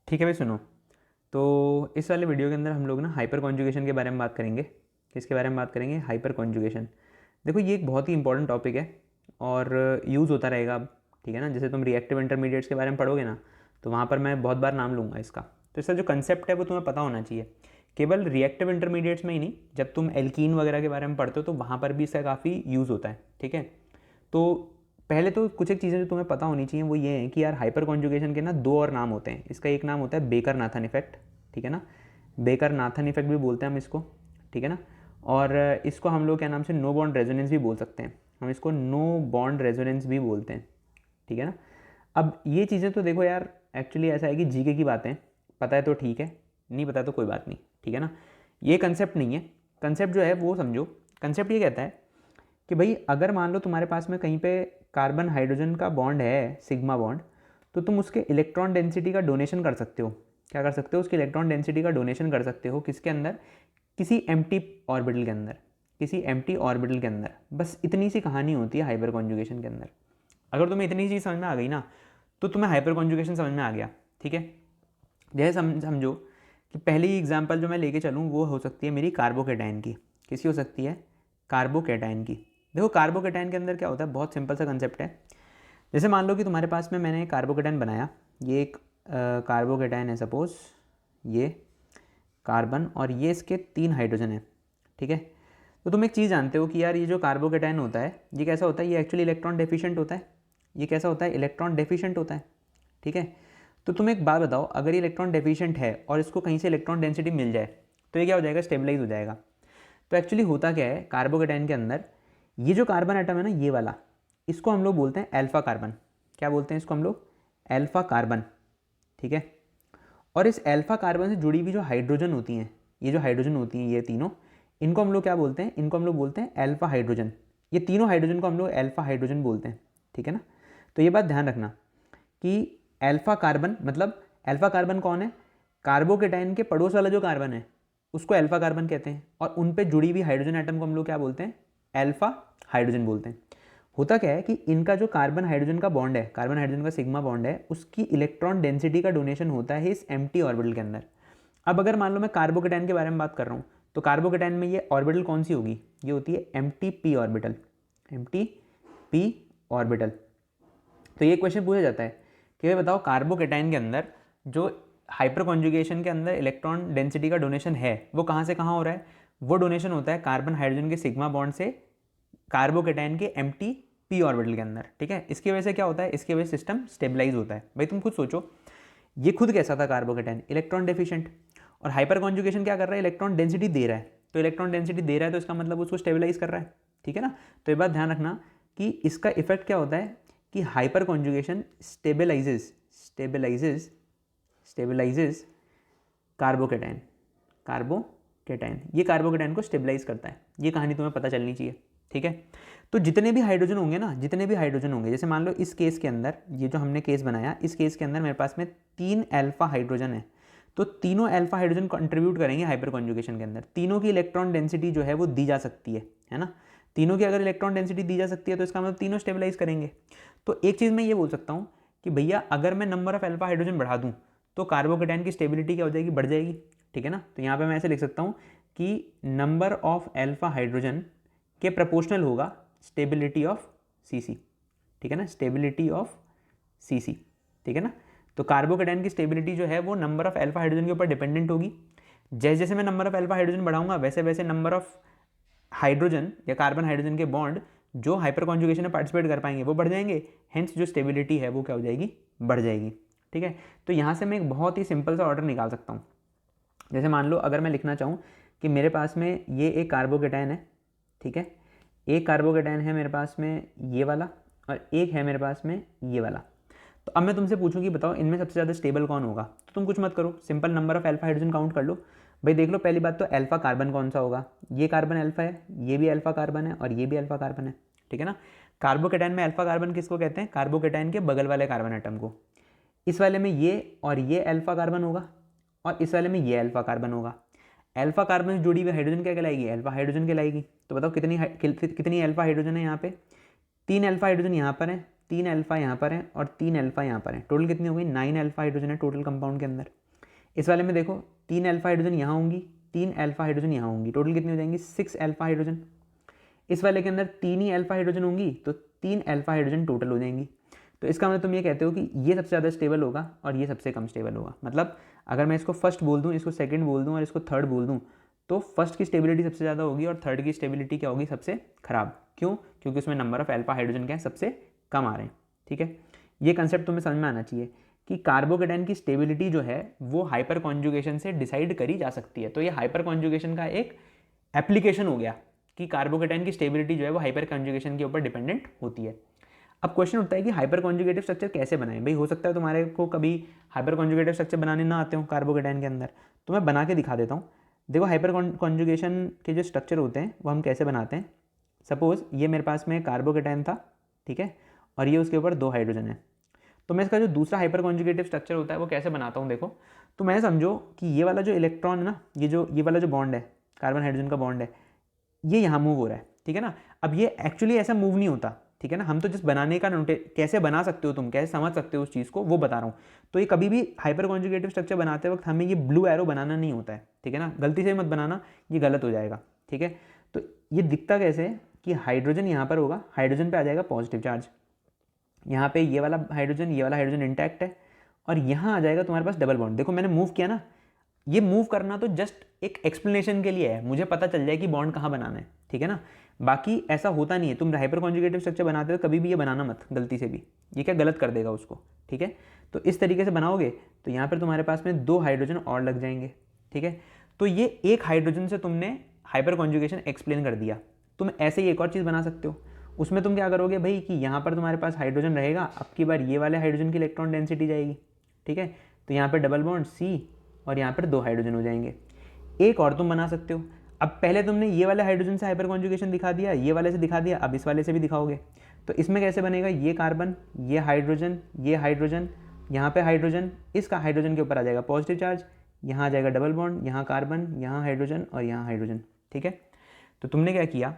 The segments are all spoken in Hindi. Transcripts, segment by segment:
ठीक है भाई, सुनो। तो इस वाले वीडियो के अंदर हम लोग ना हाइपर कॉन्जुगेशन के बारे में बात करेंगे। किसके बारे में बात करेंगे? Hyper conjugation. देखो, ये एक बहुत ही इंपॉर्टेंट टॉपिक है और यूज़ होता रहेगा अब। ठीक है ना, जैसे तुम रिएक्टिव इंटरमीडिएट्स के बारे में पढ़ोगे ना, तो वहाँ पर मैं बहुत बार नाम लूँगा इसका। तो इसका जो कंसेप्ट है वो तुम्हें पता होना चाहिए। केवल रिएक्टिव इंटरमीडिएट्स में ही नहीं, जब तुम एल्कीन वगैरह के बारे में पढ़ते हो तो वहाँ पर भी इसका काफ़ी यूज़ होता है। ठीक है, तो पहले तो कुछ एक चीज़ें जो तुम्हें पता होनी चाहिए वो ये है कि यार हाइपर कॉन्जुगेशन के ना दो और नाम होते हैं। इसका एक नाम होता है बेकर नाथन इफेक्ट। ठीक है ना, बेकर नाथन इफेक्ट भी बोलते हैं हम इसको। ठीक है ना, और इसको हम लोग क्या नाम से नो बॉन्ड रेजोनेंस भी बोल सकते हैं। हम इसको नो बॉन्ड रेजोनेंस भी बोलते हैं। ठीक है ना, अब ये चीज़ें तो देखो यार, एक्चुअली ऐसा है कि जीके की बातें पता है तो ठीक है, नहीं पता तो कोई बात नहीं। ठीक है ना, ये कंसेप्ट नहीं है। कंसेप्ट जो है वो समझो। कंसेप्ट ये कहता है कि भाई अगर मान लो तुम्हारे पास में कहीं पे कार्बन हाइड्रोजन का बॉन्ड है, सिग्मा बॉन्ड, तो तुम उसके इलेक्ट्रॉन डेंसिटी का डोनेशन कर सकते हो। क्या कर सकते हो? उसकी इलेक्ट्रॉन डेंसिटी का डोनेशन कर सकते हो। किसके अंदर? किसी एम्प्टी ऑर्बिटल के अंदर। किसी एम्प्टी ऑर्बिटल के अंदर। बस इतनी सी कहानी होती है हाइपर कॉन्जुगेशन के अंदर। अगर तुम्हें इतनी चीज़ समझ में आ गई ना, तो तुम्हें हाइपर कॉन्जुगेशन समझ में आ गया। ठीक है, जैसे समझो कि पहली एग्जांपल जो मैं लेके चलूँ वो हो सकती है मेरी कार्बोकेटाइन की। किसी हो सकती है? कार्बोकेटाइन की। देखो, कार्बोकेटाइन के अंदर क्या होता है, बहुत सिंपल सा कंसेप्ट है। जैसे मान लो कि तुम्हारे पास में मैंने कार्बोकेटाइन बनाया। ये एक कार्बोकेटाइन है, सपोज ये कार्बन और ये इसके 3 हाइड्रोजन है। ठीक है, तो तुम एक चीज़ जानते हो कि यार ये जो कार्बोकेटाइन होता है ये कैसा होता है? ये एक्चुअली इलेक्ट्रॉन डेफिशिएंट होता है। ये कैसा होता है? इलेक्ट्रॉन डेफिशिएंट होता है। ठीक है, तो तुम एक बात बताओ, अगर ये इलेक्ट्रॉन डेफिशिएंट है और इसको कहीं से इलेक्ट्रॉन डेंसिटी मिल जाए तो ये क्या हो जाएगा? स्टेबलाइज हो जाएगा। तो एक्चुअली होता क्या है कार्बोकेटाइन के अंदर, ये जो कार्बन एटम है ना, ये वाला, इसको हम लोग बोलते हैं अल्फा कार्बन। क्या बोलते हैं इसको हम लोग? Alpha carbon. ठीक है, और इस अल्फा कार्बन से जुड़ी हुई जो हाइड्रोजन होती हैं, ये जो हाइड्रोजन होती हैं ये तीनों, इनको हम लोग क्या बोलते हैं? इनको हम लोग बोलते हैं अल्फा हाइड्रोजन। ये तीनों हाइड्रोजन को हम लोग अल्फा हाइड्रोजन बोलते हैं। ठीक है ना, तो ये बात ध्यान रखना कि अल्फा कार्बन मतलब, अल्फा कार्बन कौन है? कार्बोकेटाइन के पड़ोस वाला जो कार्बन है उसको अल्फा कार्बन कहते हैं, और उन पे जुड़ी हुई हाइड्रोजन एटम को हम लोग क्या बोलते हैं? अल्फा हाइड्रोजन बोलते हैं। होता क्या है कि इनका जो कार्बन हाइड्रोजन का बॉन्ड है, कार्बन हाइड्रोजन का सिग्मा बॉन्ड है, उसकी इलेक्ट्रॉन डेंसिटी का डोनेशन होता है इस एम्प्टी ऑर्बिटल के अंदर। अब अगर मान लो मैं कार्बोकेटाइन के बारे में बात कर रहा हूँ, तो कार्बोकेटाइन में ये ऑर्बिटल कौन सी होगी? ये होती है empty P orbital. Empty P orbital. तो ये क्वेश्चन पूछा जाता है कि भाई बताओ, कार्बोकेटाइन के अंदर जो हाइपर कॉन्जुगेशन के अंदर इलेक्ट्रॉन डेंसिटी का डोनेशन है वो कहाँ से कहाँ हो रहा है? वो डोनेशन होता है कार्बन हाइड्रोजन के सिग्मा बॉन्ड से कार्बोकेटाइन के एम्प्टी पी ऑर्बिटल के अंदर। ठीक है, इसकी वजह से क्या होता है? इसकी वजह से सिस्टम स्टेबलाइज होता है। भाई तुम खुद सोचो, ये खुद कैसा था कार्बोकेटाइन? Electron deficient. और हाइपर कॉन्जुगेशन क्या कर रहा है? इलेक्ट्रॉन डेंसिटी दे रहा है। तो इलेक्ट्रॉन डेंसिटी दे रहा है तो इसका मतलब उसको स्टेबलाइज कर रहा है। ठीक है ना, तो ये बात ध्यान रखना कि इसका इफेक्ट क्या होता है कि hyper conjugation stabilises stabilises carbocation. Carbocation ये कार्बोकेटाइन को स्टेबलाइज करता है। ये कहानी तुम्हें पता चलनी चाहिए। ठीक है, तो जितने भी हाइड्रोजन होंगे ना, जितने भी हाइड्रोजन होंगे, जैसे मान लो इस केस के अंदर, ये जो हमने केस बनाया, इस केस के अंदर मेरे पास में 3 अल्फा हाइड्रोजन है। तो तीनों अल्फा हाइड्रोजन कंट्रीब्यूट करेंगे हाइपर कॉन्जुगेशन के अंदर। तीनों की इलेक्ट्रॉन डेंसिटी जो है वो दी जा सकती है ना। तीनों की अगर इलेक्ट्रॉन डेंसिटी दी जा सकती है तो इसका मतलब तीनों स्टेबलाइज करेंगे। तो एक चीज़ मैं ये बोल सकता हूँ कि भैया अगर मैं नंबर ऑफ अल्फा हाइड्रोजन बढ़ा दूँ तो कार्बोकेटाइन की स्टेबिलिटी क्या हो जाएगी? बढ़ जाएगी। ठीक है ना, तो यहाँ पे मैं ऐसे लिख सकता हूँ कि नंबर ऑफ अल्फा हाइड्रोजन के प्रोपोर्शनल होगा स्टेबिलिटी ऑफ सीसी। ठीक है ना, स्टेबिलिटी ऑफ सीसी। ठीक है ना, तो कार्बोकेटाइन की स्टेबिलिटी जो है वो नंबर ऑफ अल्फा हाइड्रोजन के ऊपर डिपेंडेंट होगी। जैसे जैसे मैं नंबर ऑफ अल्फा हाइड्रोजन बढ़ाऊंगा वैसे वैसे नंबर ऑफ हाइड्रोजन या कार्बन हाइड्रोजन के बॉन्ड जो हाइपर कॉन्जुगेशन में पार्टिसिपेट कर पाएंगे वो बढ़ जाएंगे। हेंस जो स्टेबिलिटी है वो क्या हो जाएगी? बढ़ जाएगी। ठीक है, तो यहाँ से मैं एक बहुत ही सिंपल सा ऑर्डर निकाल सकता हूँ। जैसे मान लो अगर मैं लिखना चाहूँ कि मेरे पास में ये एक कार्बोकेटाइन है। ठीक है, एक कार्बोकेटाइन है मेरे पास में ये वाला, और एक है मेरे पास में ये वाला। तो अब मैं तुमसे पूछूं कि बताओ इनमें सबसे ज़्यादा स्टेबल कौन होगा? तो तुम कुछ मत करो, simple number of alpha hydrogen count कर लो। भाई देख लो, पहली बात तो अल्फा कार्बन कौन सा होगा? ये कार्बन अल्फा है, ये भी अल्फा कार्बन है, और ये भी अल्फा कार्बन है। ठीक है ना, कार्बोकेटाइन में अल्फा कार्बन किसको कहते हैं? कार्बोकेटाइन के बगल वाले कार्बन एटम को। इस वाले में ये और ये अल्फा कार्बन होगा, और इस वाले में ये अल्फा कार्बन होगा। अल्फा कार्बन से जुड़ी हुई हाइड्रोजन क्या कहलाएगी? अल्फा हाइड्रोजन कहलाएगी। तो बताओ कितनी कितनी अल्फा हाइड्रोजन है यहाँ पे? 3 अल्फा हाइड्रोजन यहाँ पर है 3 अल्फा यहाँ पर है और 3 अल्फा यहाँ पर है, टोटल कितनी हो गई 9 अल्फा हाइड्रोजन है टोटल कंपाउंड के अंदर। इस वाले में देखो 3 अल्फा हाइड्रोजन यहाँ होंगी, 3 अल्फा हाइड्रोजन यहाँ होंगी, टोटल कितनी हो जाएंगी 6 अल्फा हाइड्रोजन। इस वाले के अंदर 3 ही अल्फा हाइड्रोजन होंगी तो 3 अल्फा हाइड्रोजन टोटल हो जाएंगी। तो इसका मतलब तुम ये कहते हो कि ये सबसे ज़्यादा स्टेबल होगा और ये सबसे कम स्टेबल होगा। मतलब अगर मैं इसको फर्स्ट बोल दूँ, इसको सेकंड बोल दूँ और इसको थर्ड बोल दूँ, तो फर्स्ट की स्टेबिलिटी सबसे ज़्यादा होगी और थर्ड की स्टेबिलिटी क्या होगी सबसे खराब। क्यों? क्योंकि उसमें नंबर ऑफ अल्फा हाइड्रोजन क्या है सबसे कम आ रहे हैं। ठीक है, ये कंसेप्ट तुम्हें समझ में आना चाहिए कि कार्बोकेटाइन की स्टेबिलिटी जो है वो हाइपर कॉन्जुगेशन से डिसाइड करी जा सकती है। तो ये हाइपर कॉन्जुगेशन का एक एप्लीकेशन हो गया कि कार्बोकेटाइन की स्टेबिलिटी जो है वो हाइपर कॉन्जुगेशन के ऊपर डिपेंडेंट होती है। अब क्वेश्चन उठता है कि हाइपर कॉन्जुगेटिव स्ट्रक्चर कैसे बनाएं। भाई हो सकता है तुम्हारे को कभी हाइपर कॉन्जुगेटिव स्ट्रक्चर बनाने ना आते हो कार्बोकेटाइन के अंदर, तो मैं बना के दिखा देता हूँ। देखो हाइपर कॉन्जुगेशन के जो स्ट्रक्चर होते हैं वो हम कैसे बनाते हैं। सपोज़ ये मेरे पास में कार्बोकेटाइन था, ठीक है, और ये उसके ऊपर 2 हाइड्रोजन है, तो मैं इसका जो दूसरा हाइपर कॉन्जुगेटिव स्ट्रक्चर होता है वो कैसे बनाता हूँ। देखो तो मैं समझो कि ये वाला जो इलेक्ट्रॉन है ना, ये वाला जो बॉन्ड है, कार्बन हाइड्रोजन का बॉन्ड है, ये यहाँ मूव हो रहा है, ठीक है ना। अब ये एक्चुअली ऐसा मूव नहीं होता, ठीक है ना। हम तो जिस बनाने का कैसे बना सकते हो तुम, कैसे समझ सकते हो उस चीज़ को, वो बता रहा हूँ। तो ये कभी भी हाइपर कॉन्जुगेटिव स्ट्रक्चर बनाते वक्त हमें ये ब्लू एरो बनाना नहीं होता है, ठीक है ना। गलती से मत बनाना, ये गलत हो जाएगा, ठीक है। तो ये दिखता कैसे है कि हाइड्रोजन यहाँ पर होगा, हाइड्रोजन पे आ जाएगा पॉजिटिव चार्ज, यहाँ पे ये वाला हाइड्रोजन इंटैक्ट है, और यहाँ आ जाएगा तुम्हारे पास डबल बॉन्ड। देखो मैंने मूव किया ना, ये मूव करना तो जस्ट एक एक्सप्लेनेशन के लिए है, मुझे पता चल जाए कि बॉन्ड कहाँ बनाना है, ठीक है ना। बाकी ऐसा होता नहीं है। तुम हाइपर कॉन्जुगेटिव स्ट्रक्चर बनाते हो कभी भी ये बनाना मत गलती से भी, ये क्या गलत कर देगा उसको, ठीक है। तो इस तरीके से बनाओगे तो यहाँ पर तुम्हारे पास में 2 हाइड्रोजन और लग जाएंगे, ठीक है। तो ये एक हाइड्रोजन से तुमने हाइपर कॉन्जुगेशन एक्सप्लेन कर दिया। तुम ऐसे ही एक और चीज़ बना सकते हो, उसमें तुम क्या करोगे भाई कि यहाँ पर तुम्हारे पास हाइड्रोजन रहेगा, अब की बार ये वाले हाइड्रोजन की इलेक्ट्रॉन डेंसिटी जाएगी, ठीक है। तो यहाँ पर डबल बॉन्ड C और यहाँ पर 2 हाइड्रोजन हो जाएंगे। एक और तुम बना सकते हो, अब पहले तुमने ये वाले हाइड्रोजन से हाइपर कॉन्जुगेशन दिखा दिया, ये वाले से दिखा दिया, अब इस वाले से भी दिखाओगे। तो इसमें कैसे बनेगा, ये कार्बन, ये हाइड्रोजन, यहाँ पे हाइड्रोजन, इसका हाइड्रोजन के ऊपर आ जाएगा पॉजिटिव चार्ज, यहाँ आ जाएगा डबल बॉन्ड, यहाँ कार्बन, यहाँ हाइड्रोजन और यहाँ हाइड्रोजन, ठीक है। तो तुमने क्या किया,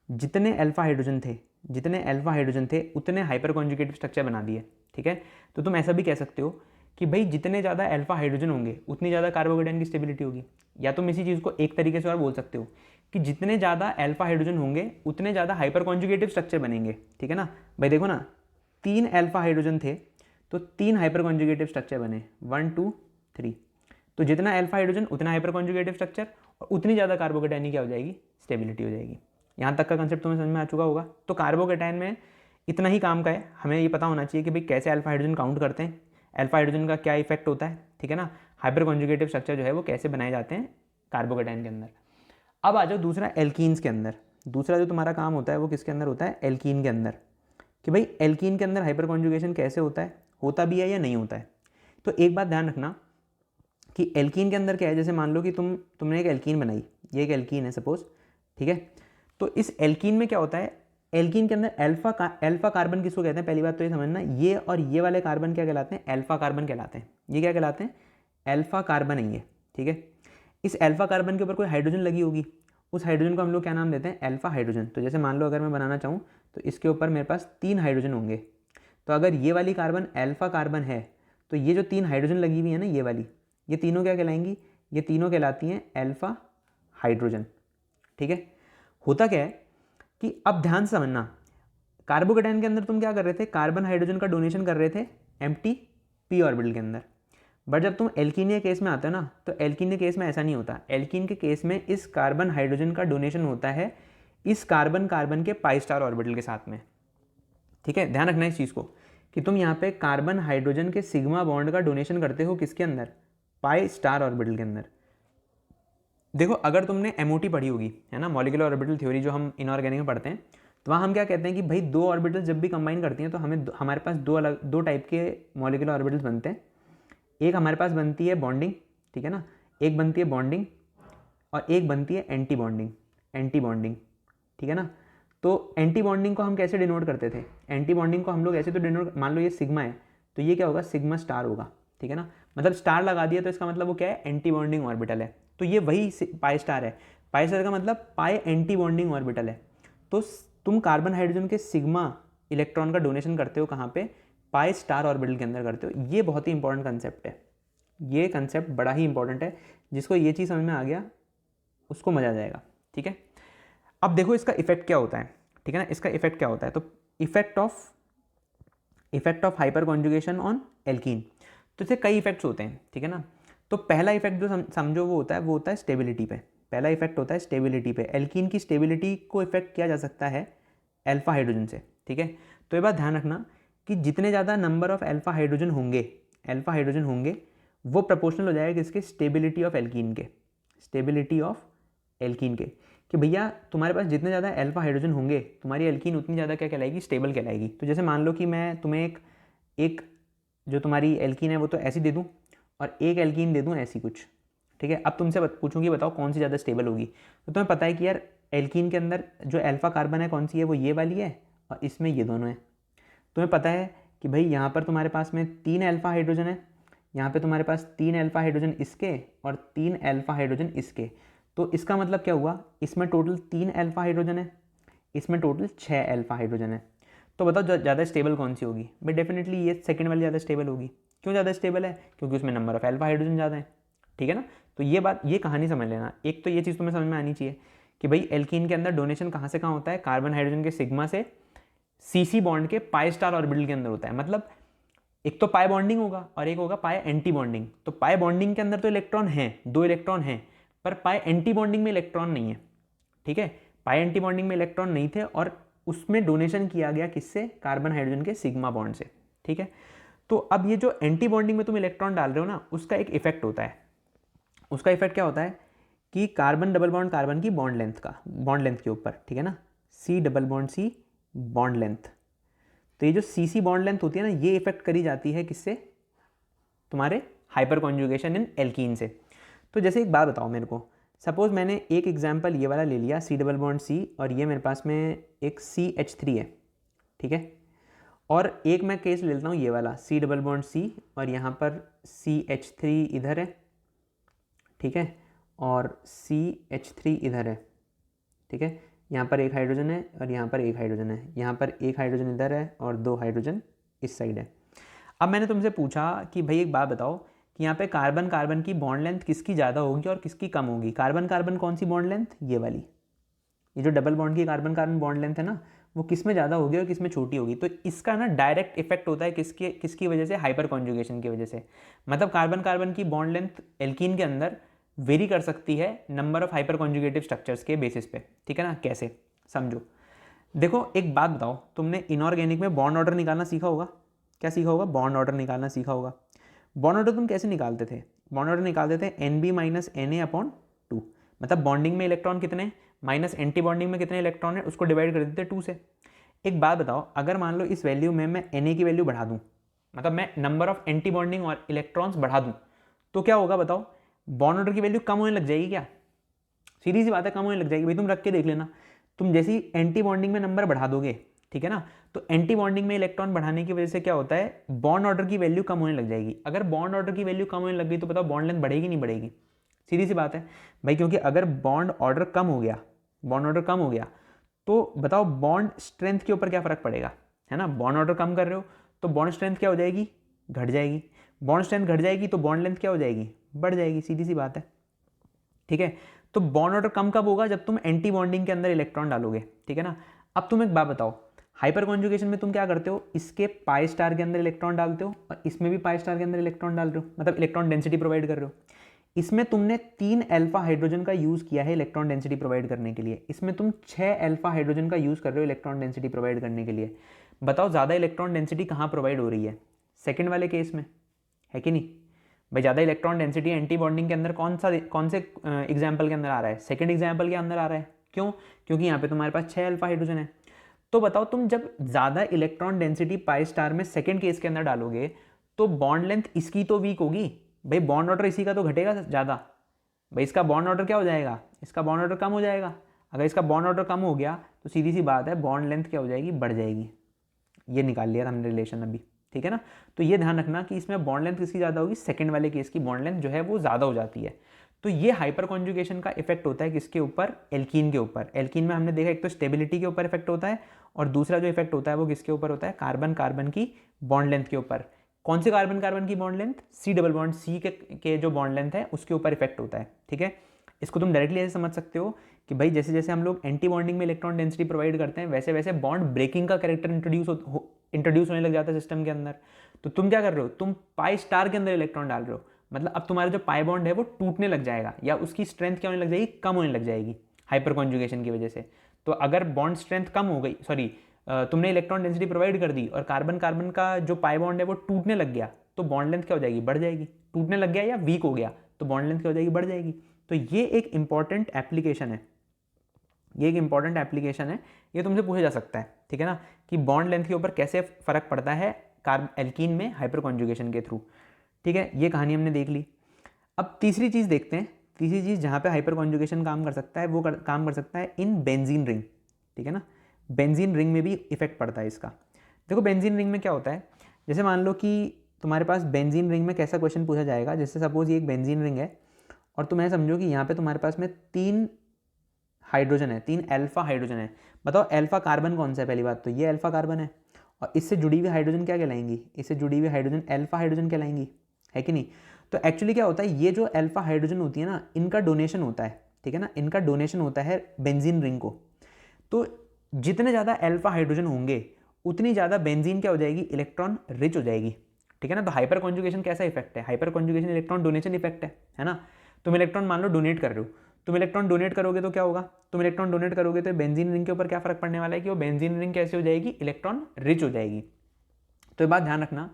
जितने अल्फा हाइड्रोजन थे उतने हाइपर कॉन्जुगेटिव स्ट्रक्चर बना दिए, ठीक है। तो तुम ऐसा भी कह सकते हो कि भाई जितने ज़्यादा अल्फा हाइड्रोजन होंगे उतनी ज़्यादा कार्बोकेटाइन की स्टेबिलिटी होगी। या तुम इसी चीज़ को एक तरीके से और बोल सकते हो कि जितने ज़्यादा अल्फा हाइड्रोजन होंगे उतने ज़्यादा हाइपर कॉन्जुगेटिव स्ट्रक्चर बनेंगे, ठीक है ना। भाई देखो ना, 3 अल्फा हाइड्रोजन थे तो 3 हाइपर कॉन्जुगेटिव स्ट्रक्चर बने, 1 2 3। तो जितना अल्फा हाइड्रोजन उतना हाइपर कॉन्जुगेटिव स्ट्रक्चर और उतनी ज़्यादा कार्बोकेटाइन क्या हो जाएगी, स्टेबिलिटी हो जाएगी। यहाँ तक का कंसेप्ट तुम्हें समझ में आ चुका होगा। तो कार्बोकेटाइन में इतना ही काम का है, हमें ये पता होना चाहिए कि भाई कैसे अल्फा हाइड्रोजन काउंट करते हैं, अल्फा हाइड्रोजन का क्या इफेक्ट होता है, ठीक है ना। हाइपर कॉन्जुगेटिव स्ट्रक्चर जो है वो कैसे बनाए जाते हैं कार्बोकेटाइन के अंदर। अब आ जाओ दूसरा एल्कीन्स के अंदर। दूसरा जो तुम्हारा काम होता है वो किसके अंदर होता है, एल्कीन के अंदर, कि भाई एल्कीन के अंदर हाइपर कॉन्जुगेशन कैसे होता है, होता भी है या नहीं होता है। तो एक बात ध्यान रखना कि एल्कीन के अंदर क्या है, जैसे मान लो कि तुमने एक एल्कीन बनाई, ये एक एल्कीन है सपोज, ठीक है। तो इस एल्कीन में क्या होता है, एल्कीन के अंदर अल्फा कार्बन किसको कहते हैं, पहली बात तो ये समझना, ये और ये वाले कार्बन क्या कहलाते हैं, अल्फा कार्बन कहलाते हैं। ये क्या कहलाते हैं, अल्फा कार्बन है ये, ठीक है। इस अल्फा कार्बन के ऊपर कोई हाइड्रोजन लगी होगी, उस हाइड्रोजन को हम लोग क्या नाम देते हैं, अल्फा हाइड्रोजन। तो जैसे मान लो अगर मैं बनाना चाहूँ तो इसके ऊपर मेरे पास 3 हाइड्रोजन होंगे। तो अगर ये वाली कार्बन अल्फा कार्बन है तो ये जो 3 हाइड्रोजन लगी हुई है ना, ये वाली, ये तीनों क्या कहलाएंगी, ये तीनों कहलाती हैं अल्फा हाइड्रोजन, ठीक है। होता क्या है कि अब ध्यान से समझना, कार्बोकेटाइन के अंदर तुम क्या कर रहे थे, कार्बन हाइड्रोजन का डोनेशन कर रहे थे एम्प्टी p ऑर्बिटल के अंदर। बट जब तुम एल्कीन के केस में आते हो ना, तो एल्कीन के केस में ऐसा नहीं होता। एल्कीन के केस में इस कार्बन हाइड्रोजन का डोनेशन होता है इस कार्बन के पाई स्टार ऑर्बिटल के साथ में, ठीक है। ध्यान रखना इस चीज़ को कि तुम यहाँ पे कार्बन हाइड्रोजन के सिग्मा बॉन्ड का डोनेशन करते हो किसके अंदर, पाई स्टार ऑर्बिटल के अंदर। देखो अगर तुमने MOT पढ़ी होगी, है ना, मॉलिक्यूलर ऑर्बिटल थ्योरी, जो हम इनऑर्गेनिक में पढ़ते हैं, तो वहाँ हम क्या कहते हैं कि भाई 2 ऑर्बिटल जब भी कंबाइन करती हैं तो हमारे पास 2 टाइप के मॉलिक्यूलर ऑर्बिटल्स बनते हैं। एक हमारे पास बनती है बॉन्डिंग, ठीक है ना, एक बनती है बॉन्डिंग और एक बनती है एंटी बॉन्डिंग, ठीक है ना। तो एंटी बॉन्डिंग को हम कैसे डिनोट करते थे, एंटी बॉन्डिंग को हम लोग ऐसे तो डिनोट, मान लो ये सिग्मा है तो ये क्या होगा, सिग्मा स्टार होगा, ठीक है ना। मतलब स्टार लगा दिया तो इसका मतलब वो क्या है, एंटी बॉन्डिंग ऑर्बिटल है। तो ये वही पाई स्टार है, पाई स्टार का मतलब पाई एंटी बॉन्डिंग ऑर्बिटल है। तो तुम कार्बन हाइड्रोजन के सिग्मा इलेक्ट्रॉन का डोनेशन करते हो कहाँ पे, पाई स्टार ऑर्बिटल के अंदर करते हो। ये बहुत ही इंपॉर्टेंट कंसेप्ट है, ये कंसेप्ट बड़ा ही इंपॉर्टेंट है। जिसको ये चीज़ समझ में आ गया उसको मज़ा आ जाएगा, ठीक है। अब देखो इसका इफेक्ट क्या होता है, ठीक है ना, इसका इफेक्ट क्या होता है। तो effect of hyper conjugation on alkene, तो इससे कई इफेक्ट्स होते हैं, ठीक है ना। तो पहला इफेक्ट जो समझो वो होता है स्टेबिलिटी पे। पहला इफेक्ट होता है स्टेबिलिटी पे। एल्कीन की स्टेबिलिटी को इफेक्ट किया जा सकता है अल्फा हाइड्रोजन से, ठीक है। तो ये बात ध्यान रखना कि जितने ज़्यादा नंबर ऑफ अल्फा हाइड्रोजन होंगे वो प्रोपोर्शनल हो जाएगा किसके, स्टेबिलिटी ऑफ एल्कीन के, स्टेबिलिटी ऑफ एल्कीन के। कि भैया तुम्हारे पास जितने ज़्यादा अल्फा हाइड्रोजन होंगे तुम्हारी एल्कीन उतनी ज़्यादा क्या कहलाएगी, स्टेबल कहलाएगी। तो जैसे मान लो कि मैं तुम्हें एक जो तुम्हारी एल्कीन है वो तो ऐसी दे दूँ और एक एल्कीन दे दूँ ऐसी कुछ, ठीक है। अब तुमसे पूछूंगी बताओ कौन सी ज़्यादा स्टेबल होगी। तो तुम्हें पता है कि यार एल्कीन के अंदर जो अल्फा कार्बन है कौन सी है, वो ये वाली है और इसमें ये दोनों है। तुम्हें पता है कि भाई यहाँ पर तुम्हारे पास में 3 अल्फा हाइड्रोजन है, यहाँ पे तुम्हारे पास 3 अल्फा हाइड्रोजन इसके और 3 अल्फा हाइड्रोजन इसके। तो इसका मतलब क्या हुआ, इसमें टोटल 3 अल्फा हाइड्रोजन है, इसमें टोटल 6 अल्फा हाइड्रोजन है। तो बताओ ज़्यादा स्टेबल कौन सी होगी, भाई डेफिनेटली ये सेकंड वाली ज़्यादा स्टेबल होगी। क्यों ज़्यादा स्टेबल है, क्योंकि उसमें नंबर ऑफ अल्फा हाइड्रोजन ज़्यादा है, ठीक है ना। तो ये कहानी समझ लेना। एक तो ये चीज़ तुम्हें समझ में आनी चाहिए कि भाई एल्कीन के अंदर डोनेशन कहाँ से कहाँ होता है, कार्बन हाइड्रोजन के सिग्मा से सीसी बॉन्ड के पाई स्टार ऑर्बिटल के अंदर होता है। मतलब एक तो पाई बॉन्डिंग होगा और एक होगा पाई एंटी बॉन्डिंग। तो पाई बॉन्डिंग के अंदर तो इलेक्ट्रॉन हैं, 2 इलेक्ट्रॉन हैं, पर पाई एंटी बॉन्डिंग में इलेक्ट्रॉन नहीं है, ठीक है। पाई एंटी बॉन्डिंग में इलेक्ट्रॉन नहीं थे और उसमें डोनेशन किया गया किससे, कार्बन हाइड्रोजन के सिग्मा बॉन्ड से, ठीक है। तो अब ये जो एंटी बॉन्डिंग में तुम इलेक्ट्रॉन डाल रहे हो ना, उसका एक इफेक्ट होता है। उसका इफेक्ट क्या होता है कि कार्बन डबल बॉन्ड कार्बन की बॉन्ड लेंथ के ऊपर, ठीक है ना, C double bond C bond length. तो ये जो सी बॉन्ड लेंथ होती है ना, ये इफेक्ट करी जाती है किससे, तुम्हारे हाइपर कॉन्जुगेशन इन एल्कीन से। तो जैसे एक बात बताओ मेरे को, सपोज मैंने एक एग्जांपल ये वाला ले लिया सी डबल बॉन्ड सी और ये मेरे पास में एक CH3 है, ठीक है। और एक मैं केस ले लेता हूँ ये वाला सी डबल बॉन्ड सी और यहाँ पर CH3 इधर है, ठीक है, और CH3 इधर है, ठीक है। यहाँ पर एक हाइड्रोजन है और यहाँ पर एक हाइड्रोजन है, यहाँ पर एक हाइड्रोजन इधर है और 2 हाइड्रोजन इस साइड है। अब मैंने तुमसे पूछा कि भाई एक बात बताओ कि यहाँ पे कार्बन कार्बन की बॉन्ड लेंथ किसकी ज़्यादा होगी और किसकी कम होगी। कार्बन कार्बन कौन सी बॉन्ड लेंथ, ये वाली, ये जो डबल बॉन्ड की कार्बन कार्बन बॉन्ड लेंथ है ना, वो किस में ज़्यादा होगी और किस में छोटी होगी। तो इसका ना डायरेक्ट इफेक्ट होता है किसकी वजह से, हाइपर कॉन्जुगेशन की वजह से। मतलब कार्बन कार्बन की बॉन्ड लेंथ एल्कीन के अंदर वेरी कर सकती है number of hyper conjugative structures के बेसिस पे, ठीक है ना। कैसे समझो, देखो एक बात बताओ, तुमने इनऑर्गेनिक में बॉन्ड ऑर्डर निकालना सीखा होगा। क्या सीखा होगा, बॉन्ड ऑर्डर निकालना सीखा होगा। बॉन्ड ऑर्डर तुम कैसे निकालते थे, बॉन्ड ऑर्डर निकालते थे NB माइनस Na/2। मतलब बॉन्डिंग में इलेक्ट्रॉन कितने माइनस एंटी बॉन्डिंग में कितने इलेक्ट्रॉन है, उसको डिवाइड कर देते 2 से। एक बात बताओ, अगर मान लो इस वैल्यू में मैं Na की वैल्यू बढ़ा दूँ, मतलब मैं नंबर ऑफ एंटी बॉन्डिंग और इलेक्ट्रॉन्स बढ़ा दूँ, तो क्या होगा बताओ, बॉन्ड ऑर्डर की वैल्यू कम होने लग जाएगी क्या। सीधी सी बात है, कम होने लग जाएगी। भाई तुम रख के देख लेना, तुम जैसी एंटी बॉन्डिंग में नंबर बढ़ा दोगे, ठीक है ना, तो एंटी बॉन्डिंग में इलेक्ट्रॉन बढ़ाने की वजह से क्या होता है, बॉन्ड ऑर्डर की वैल्यू कम होने लग जाएगी। अगर बॉन्ड ऑर्डर की वैल्यू कम होने लग गई तो बताओ बॉन्ड लेंथ बढ़ेगी नहीं बढ़ेगी, सीधी सी बात है भाई। क्योंकि अगर बॉन्ड ऑर्डर कम हो गया तो बताओ बॉन्ड स्ट्रेंथ के ऊपर क्या फर्क पड़ेगा, है ना। बॉन्ड ऑर्डर कम कर रहे हो तो बॉन्ड स्ट्रेंथ क्या हो जाएगी, घट जाएगी। बॉन्ड स्ट्रेंथ घट जाएगी तो बॉन्ड लेंथ क्या हो जाएगी, बढ़ जाएगी, सीधी सी बात है, ठीक है। तो बॉन्ड ऑर्डर कम कब होगा, जब तुम एंटी बॉन्डिंग के अंदर इलेक्ट्रॉन डालोगे, ठीक है ना। अब तुम एक बात बताओ, हाइपर कॉन्जुगेशन में तुम क्या करते हो, इसके पाई स्टार के अंदर इलेक्ट्रॉन डालते हो और इसमें भी पाई स्टार के अंदर इलेक्ट्रॉन डाल रहे हो, मतलब इलेक्ट्रॉन डेंसिटी प्रोवाइड कर रहे हो। इसमें तुमने 3 अल्फा हाइड्रोजन का यूज़ किया है इलेक्ट्रॉन डेंसिटी प्रोवाइड करने के लिए, इसमें तुम 6 अल्फा हाइड्रोजन का यूज़ कर रहे हो इलेक्ट्रॉन डेंसिटी प्रोवाइड करने के लिए। बताओ ज़्यादा इलेक्ट्रॉन डेंसिटी कहाँ प्रोवाइड हो रही है, सेकेंड वाले केस में, है कि नहीं भाई। ज़्यादा इलेक्ट्रॉन डेंसिटी एंटी बॉन्डिंग के अंदर कौन से एग्जाम्पल के अंदर आ रहा है, सेकेंड एग्जाम्पल के अंदर आ रहा है। क्यों, क्योंकि यहाँ पे तुम्हारे पास 6 अल्फा हाइड्रोजन है। तो बताओ तुम जब ज़्यादा इलेक्ट्रॉन डेंसिटी पाई स्टार में सेकेंड केस के अंदर डालोगे तो बॉन्ड लेंथ इसकी तो वीक होगी भाई, बॉन्ड ऑर्डर इसी का तो घटेगा ज़्यादा भाई। इसका बॉन्ड ऑर्डर क्या हो जाएगा, इसका बॉन्ड ऑर्डर कम हो जाएगा। अगर इसका बॉन्ड ऑर्डर कम हो गया तो सीधी सी बात है बॉन्ड लेंथ क्या हो जाएगी, बढ़ जाएगी। ये निकाल लिया था हमने रिलेशन अभी, ठीक है ना। तो ये ध्यान रखना कि इसमें बॉन्ड लेंथ किसकी ज़्यादा होगी, सेकंड वाले केस की बॉन्ड लेंथ जो है वो ज़्यादा हो जाती है। तो ये हाइपर कॉन्जुगेशन का इफेक्ट होता है किसके ऊपर, एल्कीन के ऊपर। एल्कीन में हमने देखा एक तो स्टेबिलिटी के ऊपर इफेक्ट होता है और दूसरा जो इफेक्ट होता है वो किसके ऊपर होता है, कार्बन कार्बन की बॉन्ड लेंथ के ऊपर। कौन से कार्बन कार्बन की bond length, C double bond C के जो बॉन्ड लेंथ है उसके ऊपर इफेक्ट होता है। ठीक है, इसको तुम डायरेक्टली ऐसे समझ सकते हो कि भाई जैसे जैसे हम लोग एंटी बॉन्डिंग में इलेक्ट्रॉन डेंसिटी प्रोवाइड करते हैं वैसे वैसे बॉन्ड ब्रेकिंग का कैरेक्टर इंट्रोड्यूस होने लग जाता है सिस्टम के अंदर। तो तुम क्या कर रहे हो, तुम पाई स्टार के अंदर इलेक्ट्रॉन डाल रहे हो, मतलब अब तुम्हारा जो पाई बॉन्ड है वो टूटने लग जाएगा या उसकी स्ट्रेंथ क्या होने लग जाएगी, कम होने लग जाएगी हाइपर कॉन्जुगेशन की वजह से। तो अगर बॉन्ड स्ट्रेंथ कम हो गई, सॉरी तुमने इलेक्ट्रॉन डेंसिटी प्रोवाइड कर दी और कार्बन कार्बन का जो पाई बॉन्ड है वो टूटने लग गया, तो बॉन्ड लेंथ क्या हो जाएगी, बढ़ जाएगी। टूटने लग गया या वीक हो गया तो बॉन्ड लेंथ क्या हो जाएगी, बढ़ जाएगी। तो ये एक इंपॉर्टेंट एप्लीकेशन है, ये एक इंपॉर्टेंट एप्लीकेशन है, ये तुमसे पूछा जा सकता है। ठीक है ना, कि बॉन्ड लेंथ के ऊपर कैसे फर्क पड़ता है एल्कीन में हाइपर कॉन्जुगेशन के थ्रू। ठीक है, ये कहानी हमने देख ली। अब तीसरी चीज़ देखते हैं, तीसरी चीज़ जहाँ पे हाइपर कॉन्जुगेशन काम कर सकता है वो काम कर सकता है इन बेंजीन रिंग। ठीक है ना, बेंजीन रिंग में भी इफेक्ट पड़ता है इसका। देखो बेंजीन रिंग में क्या होता है, जैसे मान लो कि तुम्हारे पास बेंजीन रिंग में कैसा क्वेश्चन पूछा जाएगा, जैसे सपोज ये एक बेंजीन रिंग है और तुम ऐसा समझो कि यहाँ पे तुम्हारे पास में 3 हाइड्रोजन है, 3 अल्फा हाइड्रोजन है। बताओ अल्फा कार्बन कौन सा है, पहली बात तो ये अल्फा कार्बन है और इससे जुड़ी हुई हाइड्रोजन क्या कहलाएंगी, इससे जुड़ी हुई हाइड्रोजन अल्फा हाइड्रोजन कहलाएंगी, है कि नहीं। तो एक्चुअली क्या होता है, ये जो अल्फा हाइड्रोजन होती है ना, इनका डोनेशन होता है। ठीक है ना, इनका डोनेशन होता है बेंजीन रिंग को। तो जितने ज़्यादा अल्फा हाइड्रोजन होंगे उतनी ज़्यादा बेंजीन क्या हो जाएगी, इलेक्ट्रॉन रिच हो जाएगी। ठीक है ना, तो हाइपर कॉन्जुगेशन कैसा इफेक्ट है, hyper conjugation electron donation effect है ना। तुम इलेक्ट्रॉन मान लो डोनेट कर रहे हो, तुम इलेक्ट्रॉन डोनेट करोगे तो क्या होगा, तुम इलेक्ट्रॉन डोनेट करोगे तो बेंजीन रिंग के ऊपर क्या फर्क पड़ने वाला है कि वो बेंजीन रिंग कैसे हो जाएगी, इलेक्ट्रॉन रिच हो जाएगी। तो ये बात ध्यान रखना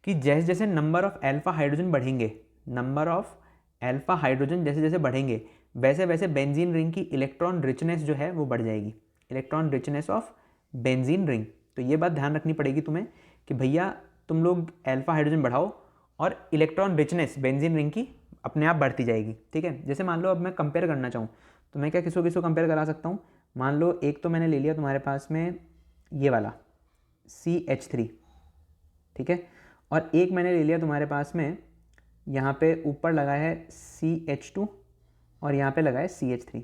कि जैसे जैसे नंबर ऑफ अल्फा हाइड्रोजन बढ़ेंगे, नंबर ऑफ अल्फा हाइड्रोजन जैसे जैसे बढ़ेंगे वैसे वैसे बेंजीन रिंग की इलेक्ट्रॉन रिचनेस जो है वो बढ़ जाएगी, electron richness of benzene ring. तो ये बात ध्यान रखनी पड़ेगी तुम्हें कि भैया तुम लोग अल्फा हाइड्रोजन बढ़ाओ और इलेक्ट्रॉन रिचनेस बेंजीन रिंग की अपने आप बढ़ती जाएगी। ठीक है, जैसे मान लो अब मैं कंपेयर करना चाहूँ तो मैं क्या किसको किसको कंपेयर करा सकता हूँ, मान लो एक तो मैंने ले लिया तुम्हारे पास में ये वाला CH3, ठीक है, और एक मैंने ले लिया तुम्हारे पास में यहाँ पे ऊपर लगा है CH2 और यहाँ पे लगा है CH3।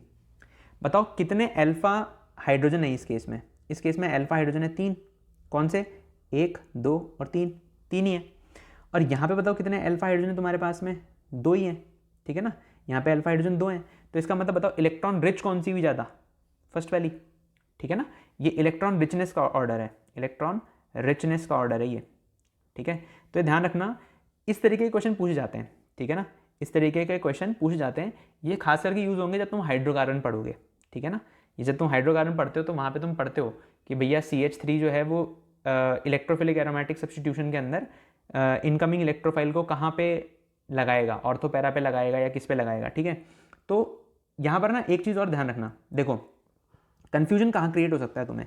बताओ कितने अल्फा हाइड्रोजन है इस केस में, इस केस में अल्फा हाइड्रोजन है 3, कौन से, 1 2 और 3, 3 ही है। और यहाँ पे बताओ कितने अल्फा हाइड्रोजन है तुम्हारे पास में, 2 ही हैं। ठीक है ना, यहाँ पे अल्फा हाइड्रोजन 2 हैं, तो इसका मतलब बताओ इलेक्ट्रॉन रिच कौन सी हुई ज़्यादा, फर्स्ट वाली। ठीक है ना, ये इलेक्ट्रॉन रिचनेस का ऑर्डर है, इलेक्ट्रॉन रिचनेस का ऑर्डर है ये। ठीक है, तो ये ध्यान रखना, इस तरीके के क्वेश्चन पूछे जाते हैं। ठीक है ना, इस तरीके के क्वेश्चन पूछे जाते हैं, ये खास करके यूज़ होंगे जब तुम हाइड्रोकार्बन पढ़ोगे। ठीक है ना, ये जब तुम हाइड्रोकार्बन पढ़ते हो तो वहाँ पे तुम पढ़ते हो कि भैया CH3 जो है वो इलेक्ट्रोफिलिक एरोमेटिक सब्स्टिट्यूशन के अंदर इनकमिंग इलेक्ट्रोफाइल को कहाँ पे लगाएगा, ऑर्थो पैरा पे लगाएगा या किस पे लगाएगा। ठीक है, तो यहाँ पर ना एक चीज़ और ध्यान रखना, देखो कन्फ्यूजन कहाँ क्रिएट हो सकता है तुम्हें,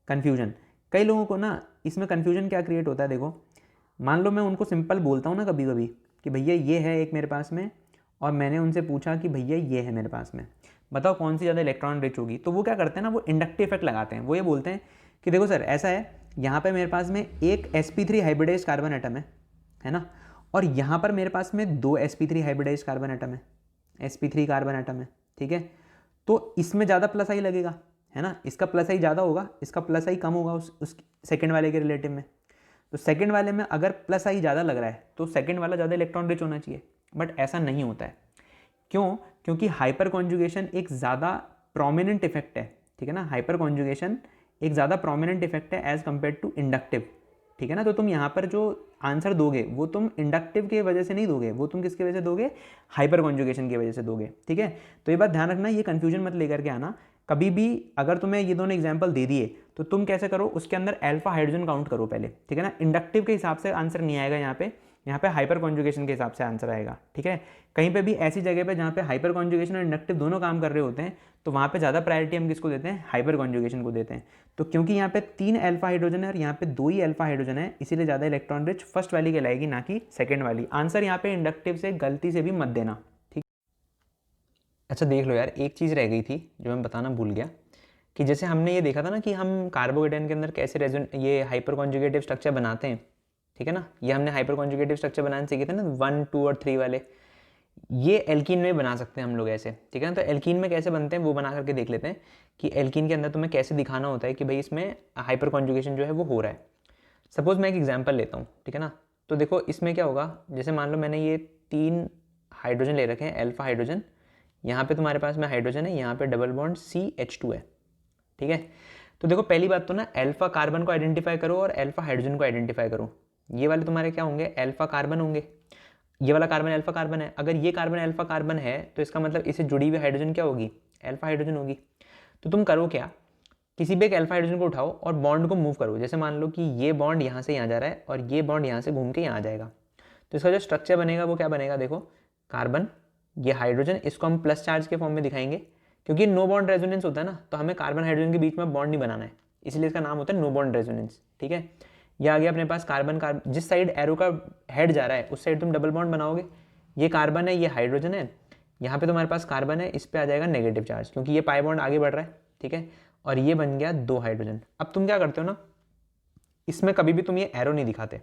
कन्फ्यूजन कई लोगों को ना इसमें कन्फ्यूजन क्या क्रिएट होता है, देखो मान लो मैं उनको सिंपल बोलता हूँ ना कभी कभी कि भैया ये है एक मेरे पास में, और मैंने उनसे पूछा कि भैया ये है मेरे पास में, बताओ कौन सी ज़्यादा इलेक्ट्रॉन रिच होगी। तो वो क्या करते हैं ना, वो इंडक्टिव इफेक्ट लगाते हैं, वो ये बोलते हैं कि देखो सर ऐसा है, यहाँ पे मेरे पास में एक sp3 हाइब्रिडाइज कार्बन एटम है ना, और यहाँ पर मेरे पास में 2 sp3 हाइब्रिडाइज कार्बन एटम है, sp3 कार्बन एटम है। ठीक है, तो इसमें ज़्यादा प्लस आई लगेगा, है ना, इसका प्लस आई ज़्यादा होगा, इसका प्लस आई कम होगा उस सेकेंड वाले के रिलेटिव में। तो सेकेंड वाले में अगर प्लस आई ज़्यादा लग रहा है तो सेकेंड वाला ज़्यादा इलेक्ट्रॉन रिच होना चाहिए, बट ऐसा नहीं होता है। क्यों, क्योंकि हाइपर कॉन्जुगेशन एक ज़्यादा प्रोमिनेंट इफेक्ट है। ठीक है ना, हाइपर कॉन्जुगेशन एक ज़्यादा प्रोमिनेंट इफेक्ट है एज़ कम्पेयर टू इंडक्टिव। ठीक है ना, तो तुम यहाँ पर जो आंसर दोगे वो तुम इंडक्टिव की वजह से नहीं दोगे, वो तुम किसकी वजह से दोगे, हाइपर कॉन्जुगेशन की वजह से दोगे। ठीक है, तो ये बात ध्यान रखना, ये कन्फ्यूजन मत लेकर के आना कभी भी। अगर तुम्हें ये दोनों एग्जाम्पल दे दिए तो तुम कैसे करो, उसके अंदर अल्फा हाइड्रोजन काउंट करो पहले। ठीक है ना, इंडक्टिव के हिसाब से आंसर नहीं आएगा यहाँ पे हाइपर कॉन्जुगेशन के हिसाब से आंसर आएगा। ठीक है, कहीं पे भी ऐसी जगह पे जहाँ पे हाइपर कॉन्जुगेशन और इंडक्टिव दोनों काम कर रहे होते हैं तो वहाँ पे ज़्यादा प्रायोरिटी हम किसको देते हैं, हाइपर कॉन्जुगेशन को देते हैं। तो क्योंकि यहाँ पे 3 अल्फा हाइड्रोजन है और यहाँ पे 2 ही अल्फा हाइड्रोजन है, इसीलिए ज़्यादा इलेक्ट्रॉन रिच फर्स्ट वाली कहलाएगी, ना कि सेकेंड वाली। आंसर यहाँ पे इंडक्टिव से गलती से भी मत देना। ठीक, अच्छा देख लो यार, एक चीज़ रह गई थी जो मैं बताना भूल गया, कि जैसे हमने ये देखा था ना कि हम कार्बोकेटाइन के अंदर कैसे ये हाइपर कॉन्जुगेटिव स्ट्रक्चर बनाते हैं। ठीक है ना, ये हमने हाइपर कॉन्जुगेटिव स्ट्रक्चर बनाने सीखे थे ना 1 2 और 3 वाले। ये एल्कीन में बना सकते हैं हम लोग ऐसे, ठीक है ना। तो एल्कीन में कैसे बनते हैं वो बना करके देख लेते हैं कि एल्कीन के अंदर तुम्हें कैसे दिखाना होता है कि भाई इसमें हाइपर कॉन्जुगेशन जो है वो हो रहा है। सपोज मैं एक एग्जांपल लेता हूँ, ठीक है ना। तो देखो इसमें क्या होगा, जैसे मान लो मैंने ये 3 हाइड्रोजन ले रखे हैं, अल्फा हाइड्रोजन, यहाँ पे तुम्हारे पास में हाइड्रोजन है, यहाँ पे डबल बॉन्ड CH2 है, ठीक है। तो देखो पहली बात तो ना अल्फा कार्बन को आइडेंटिफाई करो और अल्फा हाइड्रोजन को आइडेंटिफाई करो। ये वाले तुम्हारे क्या होंगे, अल्फा कार्बन होंगे। ये वाला कार्बन अल्फा कार्बन है, अगर ये कार्बन अल्फा कार्बन है तो इसका मतलब इससे जुड़ी हुई हाइड्रोजन क्या होगी, अल्फा हाइड्रोजन होगी। तो तुम करो क्या, किसी भी एक अल्फा हाइड्रोजन को उठाओ और बॉन्ड को मूव करो। जैसे मान लो कि ये बॉन्ड यहाँ से यहाँ जा रहा है और ये बॉन्ड यहाँ से घूम के यहाँ आ जाएगा। तो इसका जो स्ट्रक्चर बनेगा वो क्या बनेगा, देखो कार्बन, ये हाइड्रोजन, इसको हम प्लस चार्ज के फॉर्म में दिखाएंगे क्योंकि नो बॉन्ड रेजोनेंस होता है ना, तो हमें कार्बन हाइड्रोजन के बीच में बॉन्ड नहीं बनाना है, इसलिए इसका नाम होता है नो बॉन्ड रेजोनेंस, ठीक है। ये आ गया अपने पास कार्बन कार्बन, जिस साइड एरो का हेड जा रहा है उस साइड तुम डबल बॉन्ड बनाओगे। ये कार्बन है, ये हाइड्रोजन है, यहाँ पे तुम्हारे पास कार्बन है, इस पे आ जाएगा नेगेटिव चार्ज क्योंकि ये पाई बॉन्ड आगे बढ़ रहा है, ठीक है। और ये बन गया 2 हाइड्रोजन। अब तुम क्या करते हो ना, इसमें कभी भी तुम ये एरो नहीं दिखाते,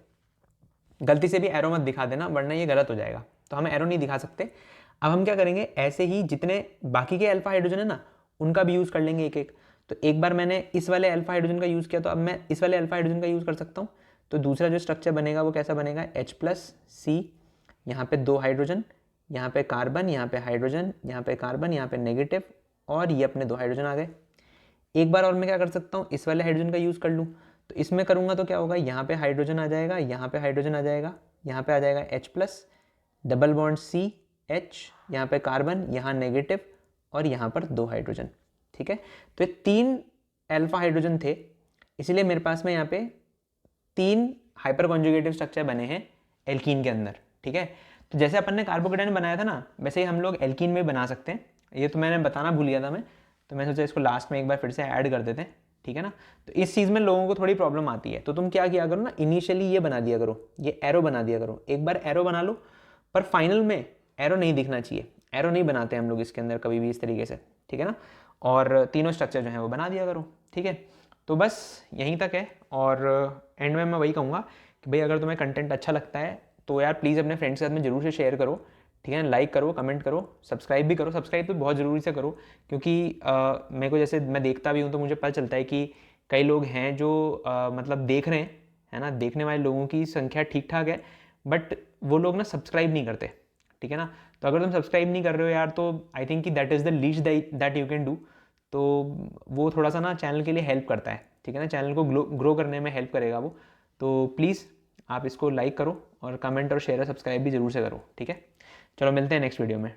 गलती से भी एरो मत दिखा देना वरना ये गलत हो जाएगा। तो हम एरो नहीं दिखा सकते। अब हम क्या करेंगे, ऐसे ही जितने बाकी के अल्फा हाइड्रोजन है ना उनका भी यूज़ कर लेंगे एक एक। तो एक बार मैंने इस वाले अल्फा हाइड्रोजन का यूज़ किया तो अब मैं इस वाले अल्फा हाइड्रोजन का यूज़ कर सकता हूँ। तो दूसरा जो स्ट्रक्चर बनेगा वो कैसा बनेगा, H+C, यहाँ पे 2 हाइड्रोजन, यहाँ पे कार्बन, यहाँ पे हाइड्रोजन, यहाँ पे कार्बन, यहाँ पे नेगेटिव, और ये अपने 2 हाइड्रोजन आ गए। एक बार और मैं क्या कर सकता हूँ, इस वाले हाइड्रोजन का यूज़ कर लूँ। तो इसमें करूँगा तो क्या होगा, यहाँ पे हाइड्रोजन आ जाएगा, यहाँ पे हाइड्रोजन आ जाएगा, यहाँ पे आ जाएगा H+, डबल बॉन्ड CH, यहाँ पे कार्बन, यहाँ नेगेटिव, और यहाँ पर 2 हाइड्रोजन, ठीक है। तो ये 3 अल्फा हाइड्रोजन थे, इसीलिए मेरे पास में यहाँ पे 3 हाइपर कॉन्जुगेटिव स्ट्रक्चर बने हैं एल्कीन के अंदर, ठीक है। तो जैसे अपन ने कार्बोकेटाइन बनाया था ना, वैसे ही हम लोग एल्कीन में बना सकते हैं। ये तो मैंने बताना भूल गया था मैं, तो मैं सोचा इसको लास्ट में एक बार फिर से ऐड कर देते हैं, ठीक है ना। तो इस चीज़ में लोगों को थोड़ी प्रॉब्लम आती है, तो तुम क्या किया करो ना, इनिशियली ये बना दिया करो, ये एरो बना दिया करो, एक बार एरो बना लो, पर फाइनल में एरो नहीं दिखना चाहिए। एरो नहीं बनाते हम लोग इसके अंदर कभी भी इस तरीके से, ठीक है ना। और तीनों स्ट्रक्चर जो है वो बना दिया करो, ठीक है। तो बस यहीं तक है। और एंड में मैं वही कहूँगा कि भाई अगर तुम्हें कंटेंट अच्छा लगता है तो यार प्लीज़ अपने फ्रेंड्स के साथ में जरूर से शेयर करो, ठीक है ना। लाइक करो, कमेंट करो, सब्सक्राइब भी करो। सब्सक्राइब तो बहुत ज़रूरी से करो क्योंकि मेरे को, जैसे मैं देखता भी हूँ तो मुझे पता चलता है कि कई लोग हैं जो मतलब देख रहे हैं, है ना, देखने वाले लोगों की संख्या ठीक ठाक है, बट वो लोग ना सब्सक्राइब नहीं करते, ठीक है ना। तो अगर तुम सब्सक्राइब नहीं कर रहे हो यार, तो आई थिंक कि that is the least that you can do. तो वो थोड़ा सा ना चैनल के लिए हेल्प करता है, ठीक है ना, चैनल को ग्रो करने में हेल्प करेगा वो। तो प्लीज़ आप इसको लाइक करो और कमेंट और शेयर और सब्सक्राइब भी ज़रूर से करो, ठीक है। चलो मिलते हैं नेक्स्ट वीडियो में।